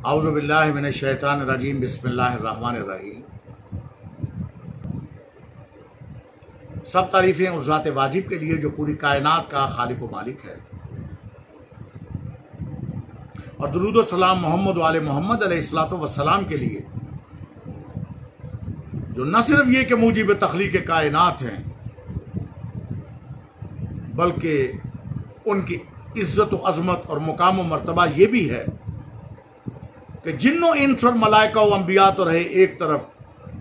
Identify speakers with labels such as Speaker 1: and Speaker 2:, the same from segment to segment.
Speaker 1: औज़ु बिल्लाहि मिनश शैतानिर रजीम बिस्मिल्लाहिर रहमानिर रहीम। सब तारीफ़ें उस ज़ात वाजिब के लिए जो पूरी कायनात का खालिक व मालिक है, और दुरूद व सलाम मोहम्मद वाले मोहम्मद अलैहिस्सलातु वस्सलाम के लिए जो न सिर्फ ये कि मूजिब तख्लीक़ कायनात हैं, बल्कि उनकी इज़्ज़त व अज़मत और मुकाम व मर्तबा ये भी है कि जिन्नो इंस और मलाइका व अंबिया तो रहे एक तरफ,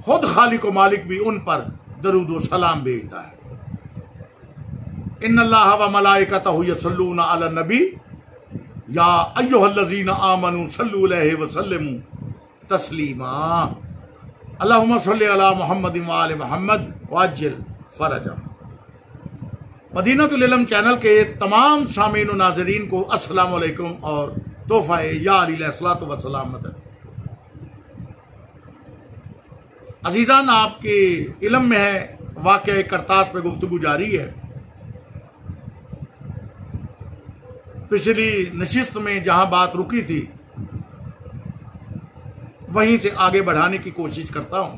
Speaker 1: खुद खालिक व मालिक भी उन पर दरूद व सलाम भेजता है। इन्नल्लाह व मलाइकतहु यसल्लूना अलन नबी या अय्युहल्लज़ीना आमनू सल्लु अलैहि व सल्लिमू तस्लीमा। अल्लाहुम्मा सल्लि अला मुहम्मदिन व आलि मुहम्मद वअज्जिल फरजा। मदीनतुल इल्म चैनल के तमाम सामीन व नाज़रीन को अस्सलाम वालेकुम और तोहफा या अलैहिस्सलातु वस्सलाम मदद। अजीज़ान, आपके इल्म में है वाक़या करतास पे गुफ्तगू जारी है। पिछली नशिस्त में जहां बात रुकी थी वहीं से आगे बढ़ाने की कोशिश करता हूं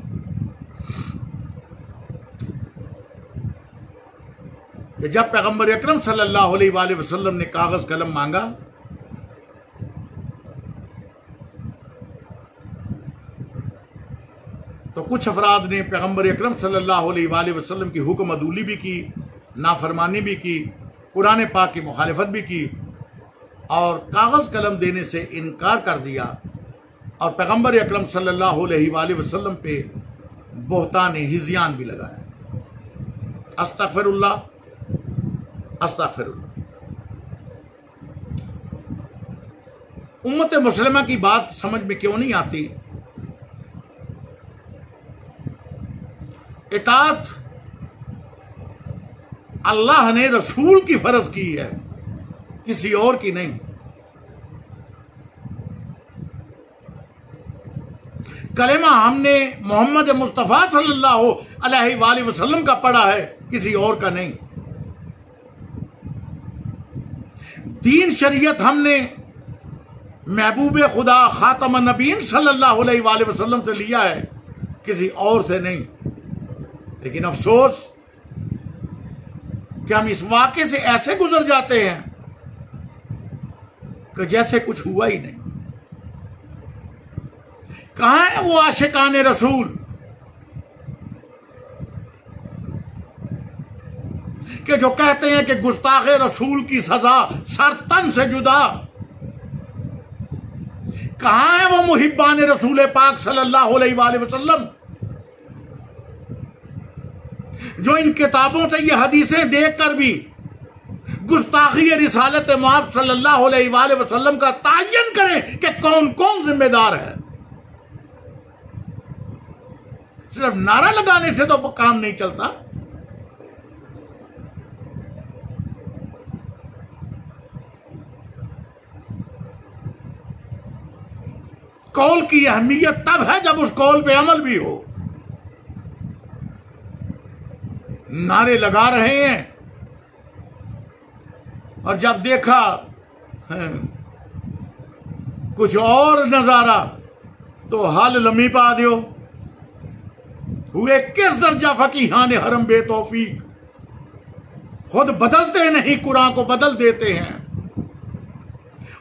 Speaker 1: कि जब पैगंबर अकरम सल्लल्लाहु अलैहि वसल्लम ने कागज कलम मांगा तो कुछ अफराद ने पैगंबर अकरम सल्लल्लाहु अलैहि वसल्लम की हुक्म अदूली भी की, नाफरमानी भी की, कुरान पाक की मुखालिफत भी की और कागज कलम देने से इनकार कर दिया और पैगंबर अकरम सल्लल्लाहु अलैहि वसल्लम पे बोहतान हिज़यान भी लगाया। अस्तगफिरुल्लाह अस्तगफिरुल्लाह। उम्मत मुस्लिमा की बात समझ में क्यों नहीं आती? इताअत अल्लाह ने रसूल की फर्ज की है, किसी और की नहीं। कलेमा हमने मोहम्मद मुस्तफ़ा सल्लल्लाहु अलैहि वसल्लम का पढ़ा है, किसी और का नहीं। दीन शरीयत हमने महबूब खुदा खातमुन नबीय्यीन सल्लल्लाहु अलैहि वसल्लम से लिया है, किसी और से नहीं। लेकिन अफसोस कि हम इस वाक़े से ऐसे गुजर जाते हैं कि जैसे कुछ हुआ ही नहीं। कहां है वो आशिकाने रसूल कि जो कहते हैं कि गुस्ताखे रसूल की सजा सर तन से जुदा? कहां है वो मुहिब्बान रसूल पाक सल्लल्लाहु अलैहि वसल्लम जो इन किताबों से ये हदीसें देखकर भी गुस्ताखी रिसालत मुहम्मद सल्लल्लाहु अलैहि वसल्लम का तायन करें कि कौन कौन जिम्मेदार है? सिर्फ नारा लगाने से तो काम नहीं चलता। कौल की अहमियत तब है जब उस कौल पे अमल भी हो। नारे लगा रहे हैं और जब देखा कुछ और नजारा तो हाल लम्ही पा दियो। हुए किस दर्जा फकीहान हरम बेतौफीक, खुद बदलते नहीं कुरान को बदल देते हैं।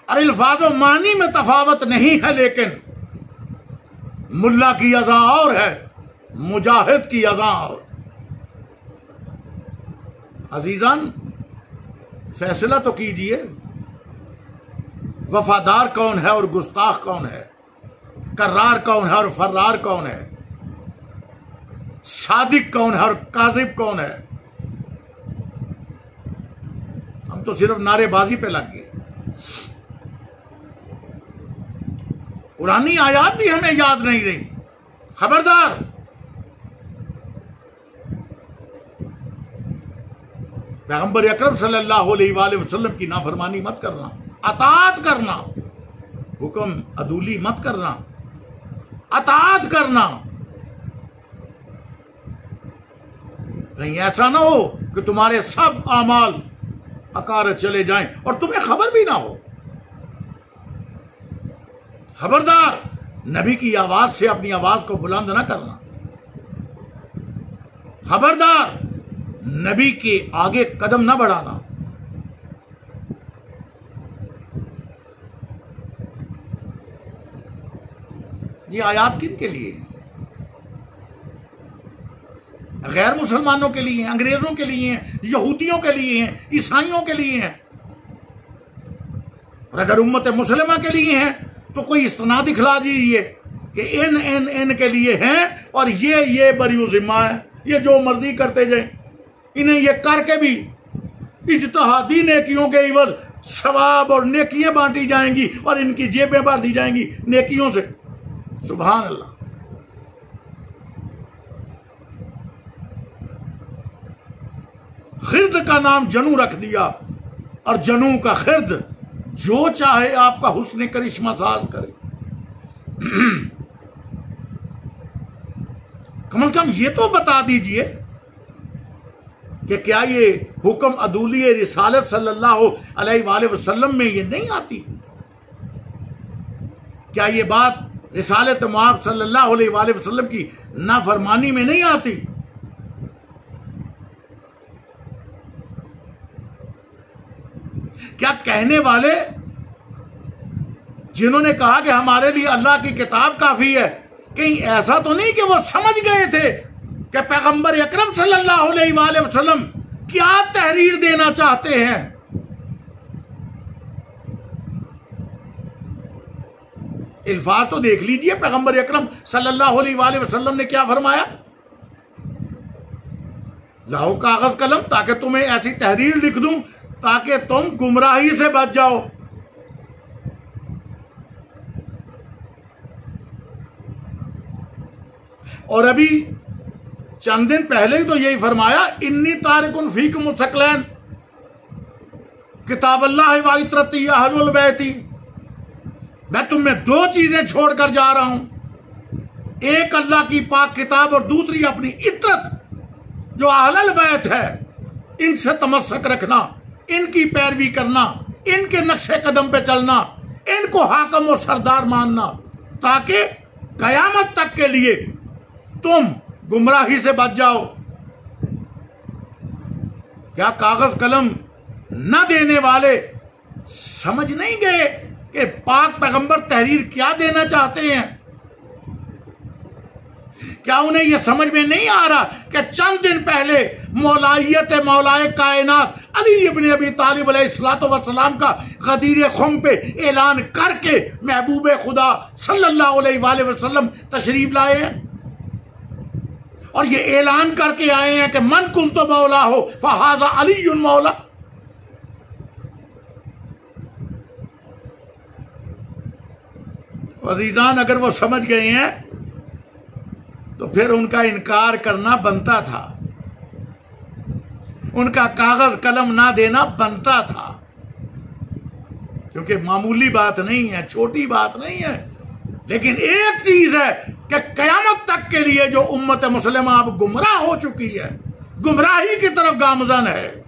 Speaker 1: और अल्फाज़ो मानी में तफावत नहीं है, लेकिन मुल्ला की अज़ा और है, मुजाहिद की अज़ा और। अजीजान, फैसला तो कीजिए, वफादार कौन है और गुस्ताख कौन है? कर्रार कौन है और फर्रार कौन है? सादिक कौन है और काजिब कौन है? हम तो सिर्फ नारेबाजी पे लग गए। कुरानी आयात भी हमें याद नहीं रही। खबरदार, पैगंबर अकरम सल्लल्लाहु अलैहि वसल्लम की नाफरमानी मत करना, अताअत करना, हुक्म अदूली मत करना, अताअत करना। कहीं ऐसा ना हो कि तुम्हारे सब आमाल अकार चले जाएं और तुम्हें खबर भी ना हो। खबरदार नबी की आवाज से अपनी आवाज को बुलंद ना करना। खबरदार नबी के आगे कदम ना बढ़ाना। ये आयात किन के लिए? गैर मुसलमानों के लिए हैं, अंग्रेजों के लिए हैं, यहूदियों के लिए हैं, ईसाइयों के लिए हैं। और अगर उम्मत मुसलमा के लिए हैं तो कोई इस्तना दिखला दीजिए कि इन के लिए हैं और ये बरी जिम्मा है, ये जो मर्जी करते जाए। इन्हें ये करके भी इज्तिहादी नेकियों के इवज सवाब और नेकियां बांटी जाएंगी और इनकी जेबें भर दी जाएंगी नेकियों से। सुभान अल्लाह। खिर्द का नाम जनू रख दिया और जनू का खिर्द जो चाहे आपका हुस्न करिश्मा साज करे। कम से कम ये तो बता दीजिए कि क्या ये हुक्म अदूली रिसालत सल्लल्लाहु अलैहि वसल्लम में ये नहीं आती? क्या ये बात रिसालत मुआब सल्लल्लाहु अलैहि वसल्लम की नाफरमानी में नहीं आती? क्या कहने वाले जिन्होंने कहा कि हमारे लिए अल्लाह की किताब काफी है, कहीं ऐसा तो नहीं कि वो समझ गए थे कि पैगंबर अकरम सल्लल्लाहु अलैहि वसल्लम क्या तहरीर देना चाहते हैं? इल्फाज तो देख लीजिए, पैगंबर अकरम सल्लल्लाहु अलैहि वसल्लम ने क्या फरमाया? लाओ कागज कलम ताकि तुम्हें ऐसी तहरीर लिख दूं ताकि तुम गुमराही से बच जाओ। और अभी चंद दिन पहले ही तो यही फरमाया, इन्नी तारिकुन फीकुम मुसक्लैन किताब अल्लाह व इतरती अहलुल बैती। मैं तुम्हें दो चीजें छोड़कर जा रहा हूं, एक अल्लाह की पाक किताब और दूसरी अपनी इतरत जो अहलुल बैत है, इनसे तमस्सक रखना, इनकी पैरवी करना, इनके नक्शे कदम पे चलना, इनको हाकम और सरदार मानना, ताकि कयामत तक के लिए तुम गुमराही से बच जाओ। क्या कागज कलम न देने वाले समझ नहीं गए कि पाक पैगंबर तहरीर क्या देना चाहते हैं? क्या उन्हें यह समझ में नहीं आ रहा कि चंद दिन पहले मौलाए कायनात अली इब्न अबी तालिब अलैहिस्सलातु वस्सलाम का गदीर खुम पे ऐलान करके महबूब खुदा सल्लल्लाहु अलैहि वसल्लम तशरीफ लाए हैं और ये ऐलान करके आए हैं कि मन कुंतु मौला हो फहाजा अलीयुन मौला। अजीजान, अगर वो समझ गए हैं तो फिर उनका इनकार करना बनता था, उनका कागज कलम ना देना बनता था, क्योंकि मामूली बात नहीं है, छोटी बात नहीं है। लेकिन एक चीज है कि कयामत तक के लिए जो उम्मत मुसलमा अब गुमराह हो चुकी है, गुमराही की तरफ गामजन है,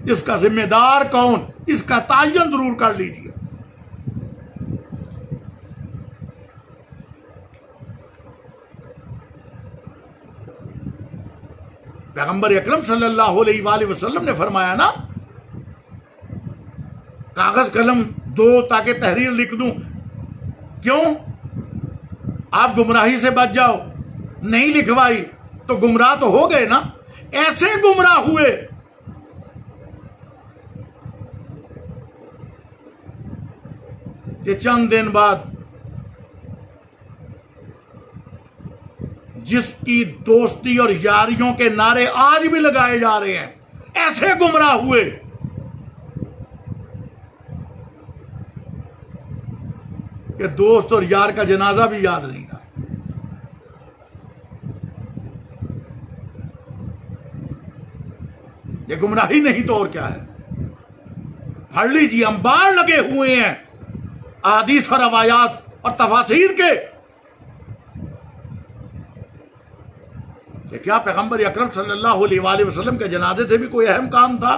Speaker 1: इसका जिम्मेदार कौन, इसका तायन जरूर कर लीजिए। पैगंबर अकरम सल्लल्लाहु अलैहि वसल्लम ने फरमाया ना, कागज कलम दो ताकि तहरीर लिख दूं। क्यों? आप गुमराही से बच जाओ। नहीं लिखवाई तो गुमराह तो हो गए ना। ऐसे गुमराह हुए कि चंद दिन बाद जिसकी दोस्ती और यारियों के नारे आज भी लगाए जा रहे हैं, ऐसे गुमराह हुए कि दोस्त और यार का जनाजा भी याद नहीं रहा। ये गुमराही नहीं तो और क्या है? पढ़ लीजिए, अंबार लगे हुए हैं अहादीस और रवायात और तफासीर के कि क्या पैगंबर अकरम सल्लल्लाहु अलैहि वसल्लम के जनाजे से भी कोई अहम काम था?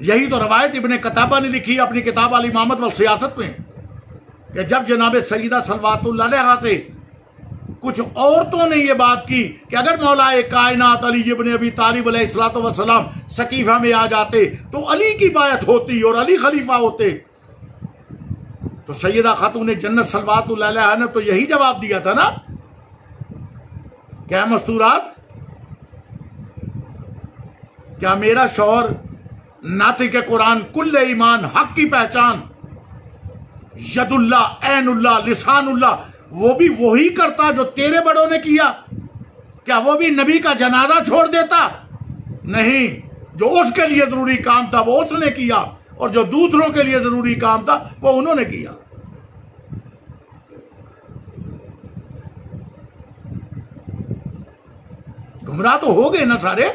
Speaker 1: यही तो रवायत इब्ने कताबा ने लिखी अपनी किताब अल इमामत वल सियासत में कि जब जनाब सईदा सलवातुल्लाह अलैहा से कुछ औरतों ने यह बात की कि अगर मौलाए कायनात अली इब्ने अबी तालिब अलैहिस्सलातु वस्सलाम सकीफा में आ जाते तो अली की बायत होती और अली खलीफा होते, तो सैयदा खातून जन्नत सलवातुल्लाह अलैहा ने तो यही जवाब दिया था ना, क्या मस्तूरात, क्या मेरा शौहर नातिक कुरान कुल्ले ईमान हक की पहचान यदुल्लाह ऐनुल्लाह लिसानुल्लाह वो भी वही करता जो तेरे बड़ों ने किया? क्या वो भी नबी का जनाजा छोड़ देता? नहीं, जो उसके लिए जरूरी काम था वो उसने किया और जो दूसरों के लिए जरूरी काम था वो उन्होंने किया। गुमराह तो हो गए ना सारे,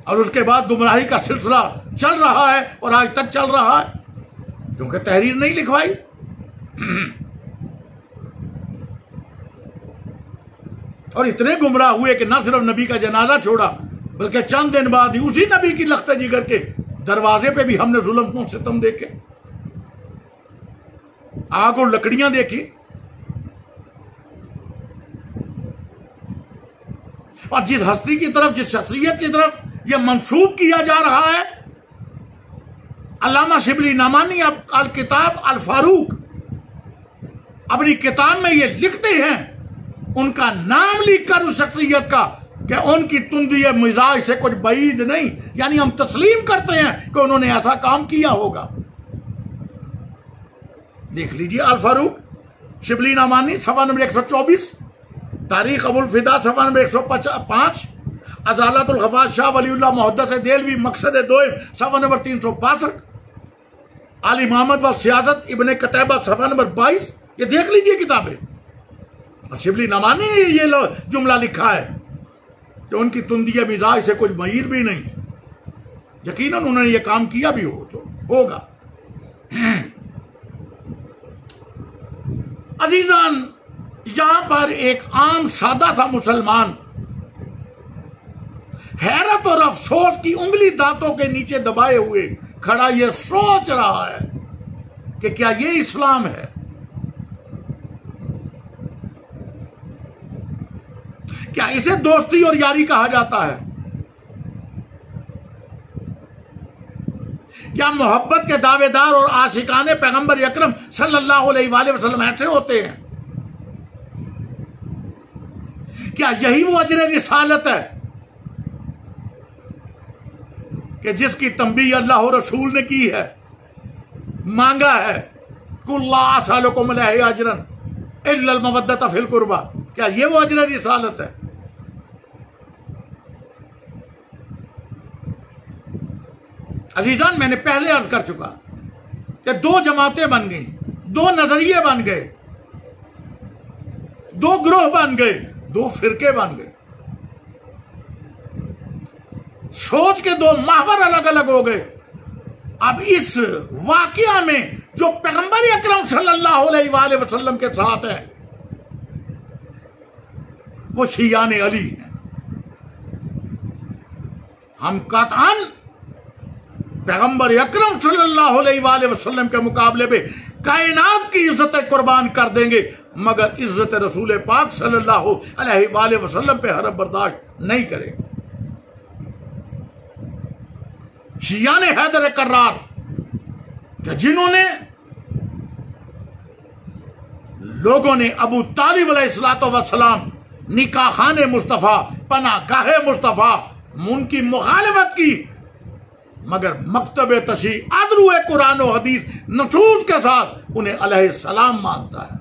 Speaker 1: और उसके बाद गुमराही का सिलसिला चल रहा है और आज तक चल रहा है क्योंकि तहरीर नहीं लिखवाई। और इतने गुमराह हुए कि न सिर्फ नबी का जनाजा छोड़ा बल्कि चंद दिन बाद ही उसी नबी की लख्ते जिगर के दरवाजे पे भी हमने जुल्म सितम देखे, आग और लकड़ियां देखी। और जिस हस्ती की तरफ, जिस शख्सियत की तरफ यह मंसूब किया जा रहा है, अल्लामा शिबली नमानी अल किताब अल फारूक अपनी किताब में ये लिखते हैं, उनका नाम लिखकर उस शख्सियत का, कि उनकी तुंदी मिजाज से कुछ बईद नहीं, यानी हम तस्लीम करते हैं कि उन्होंने ऐसा काम किया होगा। देख लीजिए अल फारूक शिबली नमानी सफा नंबर 124, तारीख अबुल फिदा सफा नंबर 105, अजालतुल खफाज शाह वलीउल्लाह मुहद्दिस देलवी मकसद दोइम सफा नंबर 362, अल इमामत वल सियासत इब्ने कतैबा सफा नंबर 22। ये देख लीजिए किताबें। और शिबली नमानी ने ये जुमला लिखा है कि उनकी तुंदिया मिजाज से कुछ मईर भी नहीं, यकीनन उन्होंने ये काम किया भी हो तो होगा। अजीजान, यहां पर एक आम सादा सा मुसलमान हैरत और अफसोस की उंगली दांतों के नीचे दबाए हुए खड़ा ये सोच रहा है कि क्या ये इस्लाम है? क्या इसे दोस्ती और यारी कहा जाता है? क्या मोहब्बत के दावेदार और आशिकाने पैगंबर अकरम सल्लल्लाहु अलैहि वसल्लम ऐसे होते हैं? क्या यही वो अजर रिसालत है कि जिसकी तंबीह अल्लाह और रसूल ने की है, मांगा है, कुल्ला असअलुकुम अलैहि अजरन इल्लल मवद्दत फिल कुर्बा? क्या ये वो अजर रिसालत है? अजीजान, मैंने पहले अर्ज कर चुका कि दो जमातें बन गई, दो नजरिए बन गए, दो ग्रोह बन गए, दो फिरके बन गए, सोच के दो महवर अलग अलग हो गए। अब इस वाकया में जो पैगंबर अकरम सल्लल्लाहु अलैहि वसल्लम के साथ है वो शियान अली है। हम कतअन पैगंबर अकरम सल्लल्लाहु अलैहि वसल्लम के मुकाबले पे कायनात की इज्जत कुर्बान कर देंगे, मगर इज्जत रसूल पाक सल्लल्लाहु अलैहि वसल्लम पे हरफ बर्दाश्त नहीं करेंगे। शियान हैदर कर्रार जिन्होंने लोगों ने अबू तालिब अलैहिस्सलातु वस्सलाम निकाह खाने मुस्तफा पनागाहे मुस्तफा उनकी मुखालिफत की, मगर मकतब तशी अदरुए कुरान और हदीस नसूस के साथ उन्हें अलैहिस्सलाम मानता है,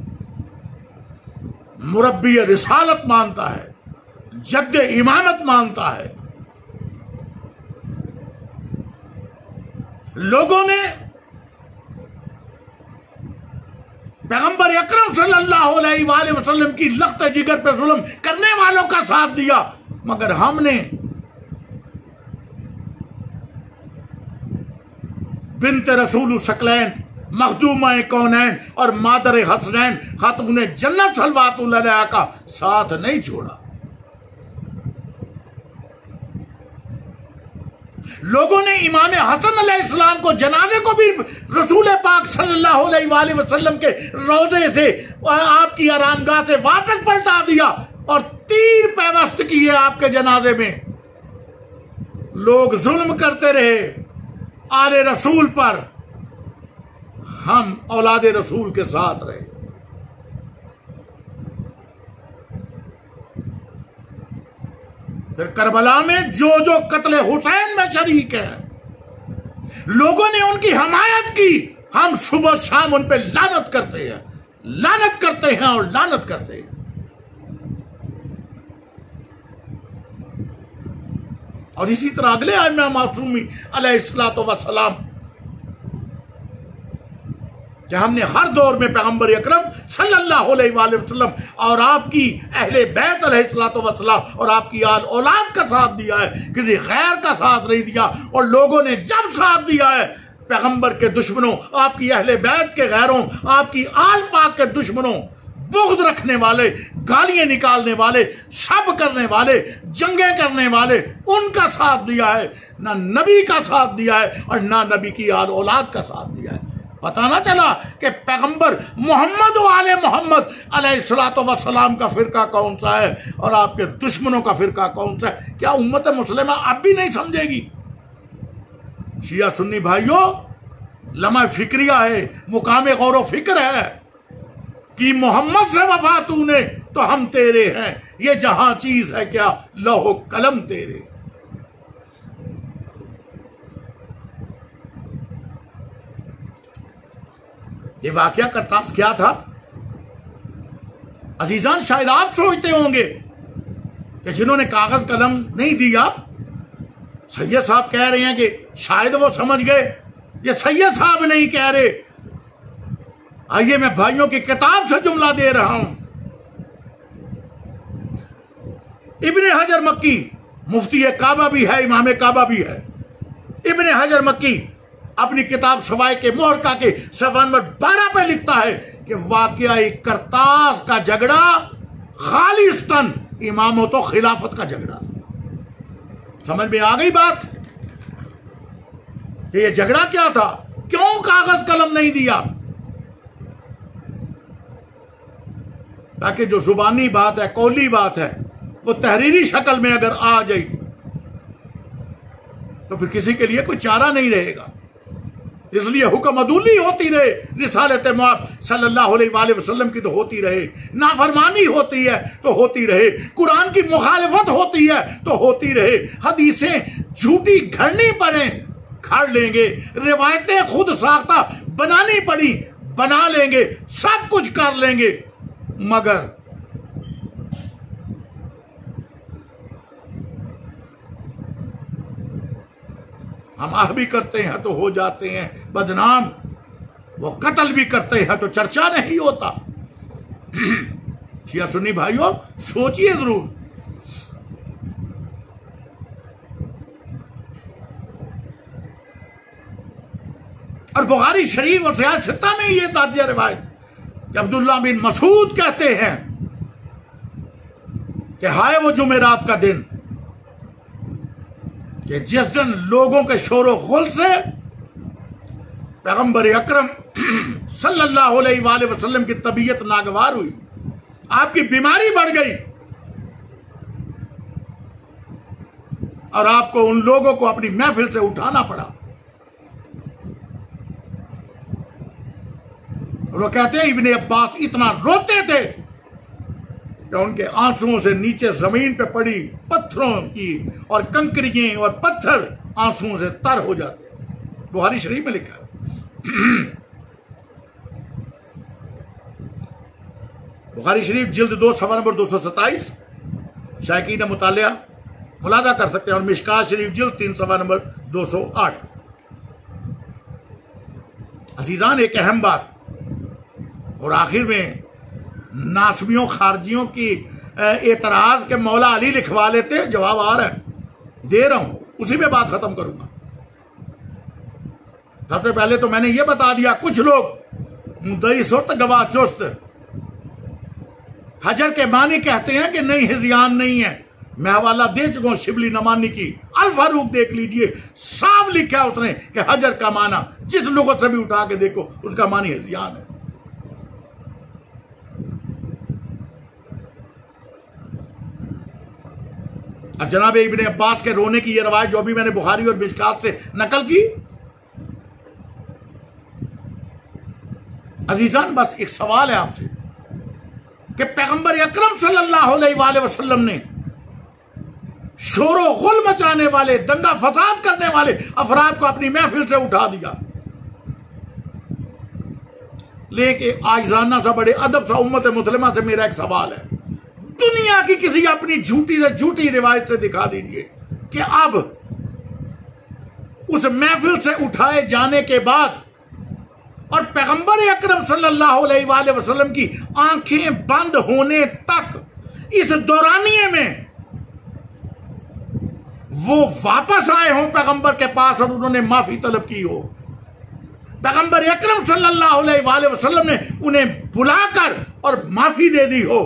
Speaker 1: मुरब्बी रिसालत मानता है, जद्द इमामत मानता है। लोगों ने पैगंबर अकरम सल्लल्लाहु अलैहि वसल्लम की लख्त जिगर पर जुल्म करने वालों का साथ दिया, मगर हमने बिन्त रसूल शकलैन मखदूमा कौनैन और मादर हसनैन खातून जन्नत सलवातुल्लाह अलैहा का साथ नहीं छोड़ा। लोगों ने इमाम हसन अलैहिस्सलाम को जनाजे को भी रसूल पाक सल्लल्लाहु अलैहि वसल्लम के रोजे से आपकी आरामगाह से वापस पलटा दिया और तीर पैवस्त किए आपके जनाजे में। लोग जुल्म करते रहे आले रसूल पर, हम औलादे रसूल के साथ रहे। फिर करबला में जो जो कत्ले हुसैन में शरीक है, लोगों ने उनकी हमायत की, हम सुबह शाम उन पे लानत करते हैं, लानत करते हैं और लानत करते हैं। और इसी तरह अगले इमाम मासूमी अलैहिस्सलातु वस्सलाम कि हमने हर दौर में पैगंबर अकरम सल्लल्लाहु अलैहि वसल्लम और आपकी अहले बैत अलैहिस्सलातु वस्सलाम और आपकी आल औलाद का साथ दिया है, किसी गैर का साथ नहीं दिया। और लोगों ने जब साथ दिया है, पैगंबर के दुश्मनों, आपकी अहले बैत के गैरों, आपकी आल पाक के दुश्मनों, बुग़्ज़ रखने वाले, गालियां निकालने वाले, सब करने वाले, जंगें करने वाले, उनका साथ दिया है। ना नबी का साथ दिया है और ना नबी की आल औलाद का साथ दिया है। पता ना चला कि पैगंबर मोहम्मद व आले मोहम्मद अलैहिस्सलातु वस्सलाम का फिरका कौन सा है और आपके दुश्मनों का फिरका कौन सा है। क्या उम्मत मुस्लिमा अब भी नहीं समझेगी? शिया सुन्नी भाइयों, लम्हा फिक्रिया है, मुकाम गौर फिक्र है कि मोहम्मद से वफा तूने तो हम तेरे हैं, ये जहां चीज है क्या लौह कलम तेरे। ये वाकया का तास क्या था? अजीजान, शायद आप सोचते होंगे कि जिन्होंने कागज कलम नहीं दिया, सैयद साहब कह रहे हैं कि शायद वो समझ गए। ये सैयद साहब नहीं कह रहे। आइए मैं भाइयों की किताब से जुमला दे रहा हूं। इब्ने हजर मक्की, मुफ्ती काबा भी है, इमाम काबा भी है। इब्ने हजर मक्की अपनी किताब सवाए के मोहरका के सफ़ा नंबर 12 पे लिखता है कि वाकया करतास का झगड़ा खालिस्तन इमामों तो खिलाफत का झगड़ा। समझ में आ गई बात कि ये झगड़ा क्या था, क्यों कागज कलम नहीं दिया? ताकि जो जुबानी बात है, कौली बात है, वो तहरीरी शक्ल में अगर आ जाए तो फिर किसी के लिए कोई चारा नहीं रहेगा। इसलिए हुक्म अदूली होती रहे, रिसालत मुहम्मद सल्लल्लाहु अलैहि वसल्लम की तो होती रहे, नाफरमानी होती है तो होती रहे, कुरान की मुखालिफत होती है तो होती रहे, हदीसें झूठी घड़नी पड़े खड़ लेंगे, रिवायतें खुद साख्ता बनानी पड़ी बना लेंगे, सब कुछ कर लेंगे, मगर हम आह भी करते हैं तो हो जाते हैं बदनाम, वो कत्ल भी करते हैं तो चर्चा नहीं होता। शिया सुन्नी भाइयों, सोचिए जरूर। और बुखारी शरीफ और सयाह छत्ता में ये ताजिया रिवायत कि अब्दुल्ला बिन मसूद कहते हैं कि हाय वो जुमेरात का दिन कि जिस दिन लोगों के शोरो गुल से पैगंबर अकरम सल्लल्लाहु अलैहि वसल्लम की तबीयत नागवार हुई, आपकी बीमारी बढ़ गई और आपको उन लोगों को अपनी महफिल से उठाना पड़ा। और वो कहते हैं इब्ने अब्बास इतना रोते थे कि उनके आंसुओं से नीचे जमीन पे पड़ी पत्थरों की और कंकरियां और पत्थर आंसुओं से तर हो जाते। बुखारी शरीफ में लिखा है। बुखारी शरीफ जिल्द 2 सफ़ा नंबर 227, शायकीन मुतालिया मुलाजा कर सकते हैं। और मिशकात शरीफ जिल्द 3 सफ़ा नंबर 208। अजीजान, एक अहम बात और आखिर में नासबियों खारजियों की एतराज के मौला अली लिखवा लेते, जवाब आ रहा है, दे रहा हूं, उसी पे बात खत्म करूंगा। सबसे पहले तो मैंने ये बता दिया, कुछ लोग मुद्दई सुस्त गवाह चुस्त हजर के मानी कहते हैं कि नहीं हिज़यान नहीं है, मैं हवाला दे चुका हूं शिबली नमानी की, अल फारूक देख लीजिए, साफ लिखा है उसने कि हजर का माना जिस लोगों से भी उठा के देखो उसका मानी हजियान है। अब जनाब इब्ने अब्बास के रोने की यह रवायत जो अभी मैंने बुखारी और मिशकात से नकल की, अजीजान बस एक सवाल है आपसे कि पैगंबर अकरम सल्लल्लाहु अलैहि वसल्लम ने शोरो गुल मचाने वाले, दंगा फसाद करने वाले अफराद को अपनी महफिल से उठा दिया, लेके आजिजाना सा बड़े अदब सा उम्मत मुस्लिमा से मेरा एक सवाल है, दुनिया की किसी अपनी झूठी से झूठी रिवायत से दिखा दीजिए कि अब उस महफिल से उठाए जाने के बाद और पैगंबर अकरम सल्लल्लाहु अलैहि वसल्लम की आंखें बंद होने तक इस दौरानिये में वो वापस आए हों पैगंबर के पास और उन्होंने माफी तलब की हो, पैगंबर अकरम सल्लल्लाहु अलैहि वसल्लम ने उन्हें बुलाकर और माफी दे दी हो,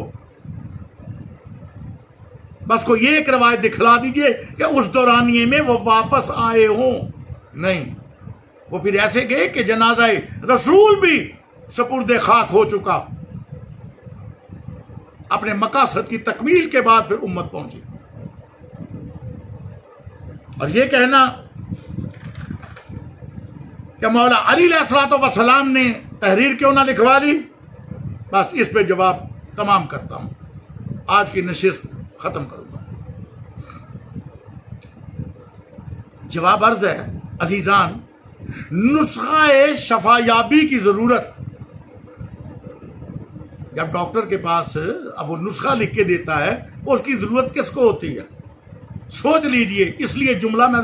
Speaker 1: बस कोई एक रवायत दिखला दीजिए कि उस दौरानिये में वो वापस आए हों। नहीं, वो फिर ऐसे गए कि जनाज़ा रसूल भी सपुर्दे खाक हो चुका, अपने मकासद की तकमील के बाद फिर उम्मत पहुंची। और ये कहना कि मौला अली अलैहिस्सलाम ने तहरीर क्यों ना लिखवा ली, बस इस पे जवाब तमाम करता हूं, आज की नशिस्त खत्म करूंगा। जवाब अर्ज है अजीजान, नुस्खा शफायाबी की जरूरत, जब डॉक्टर के पास अब वो नुस्खा लिख के देता है उसकी जरूरत किसको होती है, सोच लीजिए। इसलिए जुमला मैं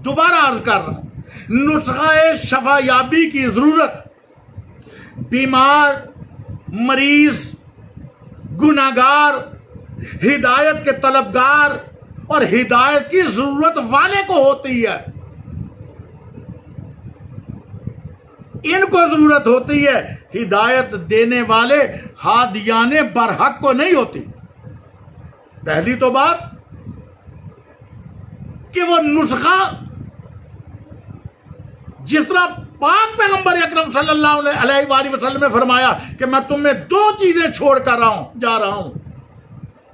Speaker 1: दोबारा अर्ज कर रहा हूं, नुस्खा शफायाबी की जरूरत बीमार, मरीज, गुनाहगार, हिदायत के तलबगार और हिदायत की जरूरत वाले को होती है। इनको जरूरत होती है, हिदायत देने वाले हादियाने बरहक को नहीं होती। पहली तो बात कि वो नुस्खा जिस तरह पाक पैगंबर अकरम सल्लल्लाहु अलैहि वसल्लम ने फरमाया कि मैं तुम्हें दो चीजें छोड़ कर जा रहा हूं,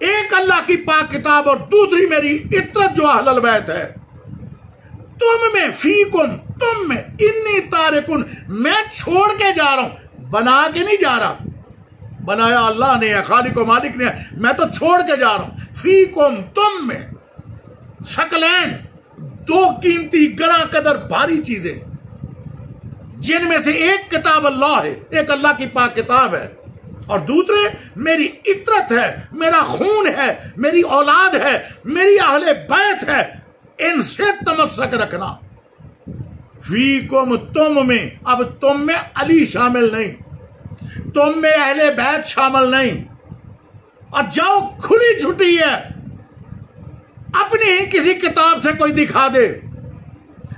Speaker 1: एक अल्लाह की पाक किताब और दूसरी मेरी इतरत जो अहलुल बैत है, तुम में फीकुम, तुम में इन्नी तारिकुन, मैं छोड़ के जा रहा हूं, बना के नहीं जा रहा, बनाया अल्लाह ने है, खालिक व मालिक ने, मैं तो छोड़ के जा रहा हूं। फीकुम, तुम में शकलैन, दो कीमती गरा कदर भारी चीजें, जिनमें से एक किताब अल्लाह है, एक अल्लाह की पाक किताब है, और दूसरे मेरी इतरत है, मेरा खून है, मेरी औलाद है, मेरी अहले बैत है, इनसे तमस्सक रखना। फीकुम, तुम में, अब तुम में अली शामिल नहीं, तुम में अहले बैत शामिल नहीं। और जाओ खुली छुट्टी है, अपनी किसी किताब से कोई दिखा दे,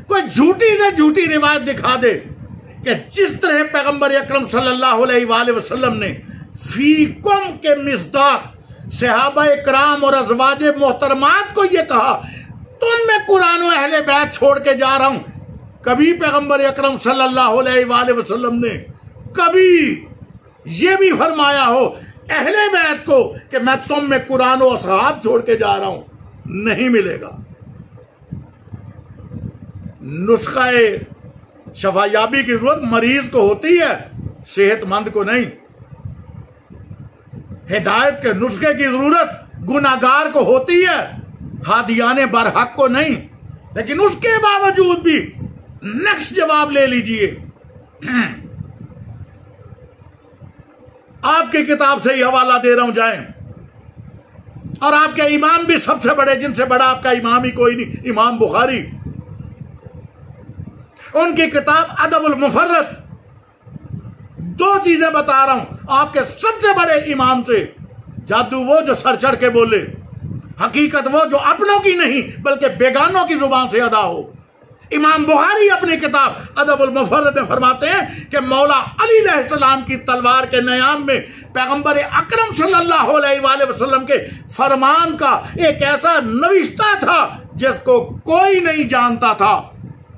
Speaker 1: कोई झूठी से झूठी रिवायत दिखा दे कि जिस तरह पैगंबर अकरम सल्लल्लाहु अलैहि वसल्लम ने फीकुम के मिस्दाक सहाबा इकराम और अज़वाजे मोहतरमात को यह कहा, तुम मैं कुरान और अहले बैत छोड़ के जा रहा हूं, कभी पैगंबर अकरम सल्लल्लाहु अलैहि वसल्लम ने कभी यह भी फरमाया हो अहले बैत को कि मैं तुम में कुरान और सहाब छोड़ के जा रहा हूं? नहीं मिलेगा। नुस्खाए शफायाबी की जरूरत मरीज को होती है, सेहतमंद को नहीं। हिदायत के नुस्खे की जरूरत गुनाहगार को होती है, हादियाने बरहक को नहीं। लेकिन उसके बावजूद भी नेक्स्ट जवाब ले लीजिए, आपकी किताब से ही हवाला दे रहा हूं, जाएं। और आपके इमाम भी सबसे बड़े, जिनसे बड़ा आपका इमाम ही कोई नहीं, इमाम बुखारी, उनकी किताब अदबुल मुफर्रत, दो चीजें बता रहा हूं आपके सबसे बड़े इमाम से। जादू वो जो सर चढ़ के बोले, हकीकत वो जो अपनों की नहीं बल्कि बेगानों की जुबान से अदा हो। इमाम बुखारी अपनी किताब अदबुल मुफर्रद में फरमाते हैं कि मौला अली अलैहिस्सलाम की तलवार के नयाम में पैगंबर अकरम सल्लल्लाहु अलैहि वसल्लम के फरमान का एक ऐसा नविश्ता था जिसको कोई नहीं जानता था।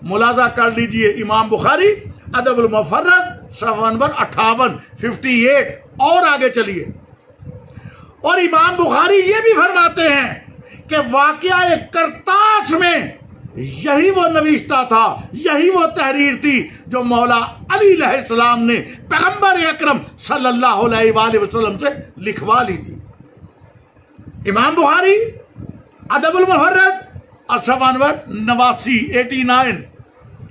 Speaker 1: मुलाजा कर लीजिए, इमाम बुखारी अदबुल मुफर्रद सफ़ा नंबर 58 58। और आगे चलिए, और इमाम बुखारी ये भी फरमाते हैं कि वाकया करतास में यही वो नविश्ता था, यही वो तहरीर थी जो मौला अली अलैहिस्सलाम ने पैगंबर अकरम सल्लल्लाहु अलैहि वसल्लम से लिखवा ली थी। इमाम बुखारी अदबुल मुफर्रद और सफ़ा नंबर 89 89।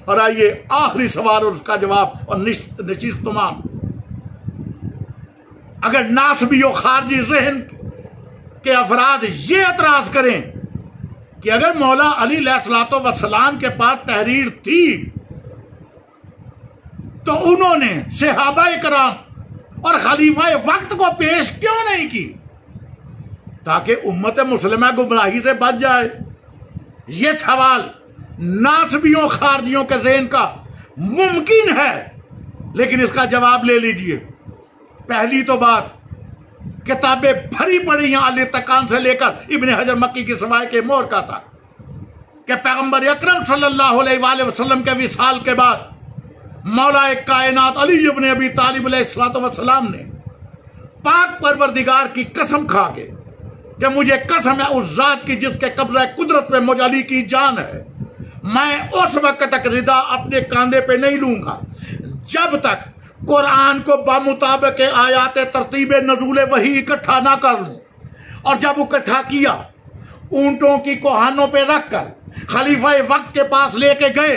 Speaker 1: और आइए आखिरी सवाल और उसका जवाब और नशीस तमाम। अगर नासबी और खारजी ज़हन के अफराद ये एतराज करें कि अगर मौला अली अलैहिस्सलातो वस्सलाम के पास तहरीर थी तो उन्होंने सहाबाए कराम और खलीफाए वक्त को पेश क्यों नहीं की ताकि उम्मत मुस्लिमा गुमराही से बच जाए। ये सवाल नासबियों खारजियों के ज़हन का मुमकिन है, लेकिन इसका जवाब ले लीजिए। पहली तो बात, किताबें भरी पड़ी हैं अली तकान से लेकर इब्ने हजर मक्की की सवाए के मोर का था कि पैगंबर अकरम सल्लल्लाहु अलैहि वसल्लम के विसाल के बाद मौला कायनात अली इब्ने अबी तालिब अलैहिस्सलातु वस्सलाम ने पाक परवरदिगार की कसम खा के कि मुझे कसम है उस जात की जिसके कब्जा कुदरत में मुझ अली की जान है, मैं उस वक्त तक रिदा अपने कांधे पे नहीं लूंगा जब तक कुरान को बामुताबिक आयात तरतीब नजूल वही इकट्ठा ना कर लूं। और जब इकट्ठा किया, ऊंटों की कोहानों पे रखकर खलीफा वक्त के पास लेके गए,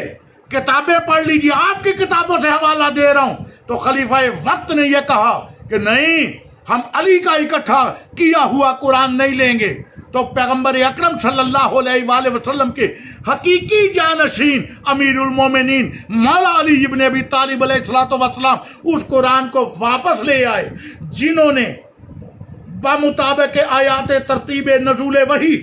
Speaker 1: किताबें पढ़ लीजिए, आपकी किताबों से हवाला दे रहा हूं। तो खलीफा वक्त ने यह कहा कि नहीं, हम अली का इकट्ठा किया हुआ कुरान नहीं लेंगे। तो पैगंबर अकरम सल्लल्लाहु अलैहि वसल्लम के हकीकी जानशीन अमीरुल मोमिनीन मौला अली इब्ने अबी तालिब अलैहिस्सलातु वस्सलाम उस कुरान को वापस ले आए, जिन्होंने बामुताबिक आयात तरतीब नजूल वही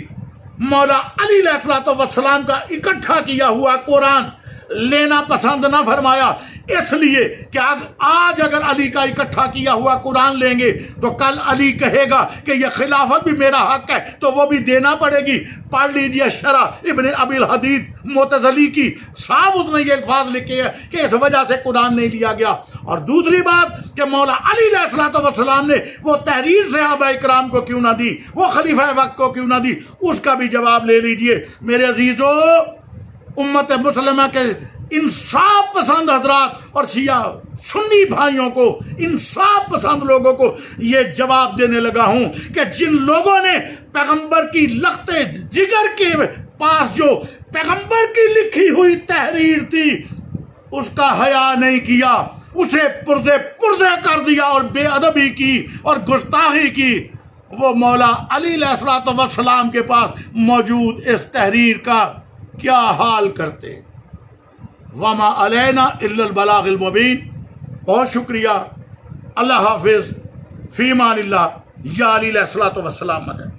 Speaker 1: मौला अली अलैहिस्सलातु वस्सलाम का इकट्ठा किया हुआ कुरान लेना पसंद ना फरमाया, इसलिए कि आज अगर अली का इकट्ठा किया हुआ कुरान लेंगे तो कल अली कहेगा कि यह खिलाफत भी मेरा हक है, तो वो भी देना पड़ेगी। पढ़ लीजिए शरह इब्ने अबिल हदीद मुतज़ली की, साफ उसने ये अल्फाज लिखे हैं कि इस वजह से कुरान नहीं लिया गया। और दूसरी बात कि मौला अली अलैहिस्सलातु वस्सलाम ने वो तहरीर सहाबाए किराम को क्यों ना दी, वो खलीफा वक्त को क्यों ना दी, उसका भी जवाब ले लीजिए। मेरे अजीजों, उम्मत मुस्लिमा के इंसाफ पसंद हजरात और शिया सुन्नी भाइयों को, इंसाफ पसंद लोगों को यह जवाब देने लगा हूं कि जिन लोगों ने पैगंबर की लख्ते जिगर के पास जो पैगंबर की लिखी हुई तहरीर थी उसका हया नहीं किया, उसे पुर्दे पुर्दे कर दिया और बेअदबी की और गुस्ताखी की, वो मौला अली अलैहिस्सलातु वस्सलाम के पास मौजूद इस तहरीर का क्या हाल करते। वमा अलैना इल्लल बलागिल मुबीन। बहुत शुक्रिया। अल्लाह हाफिज, फीमानिल्लाह। या अली अलैहिस्सलातु वस्सलाम मदद।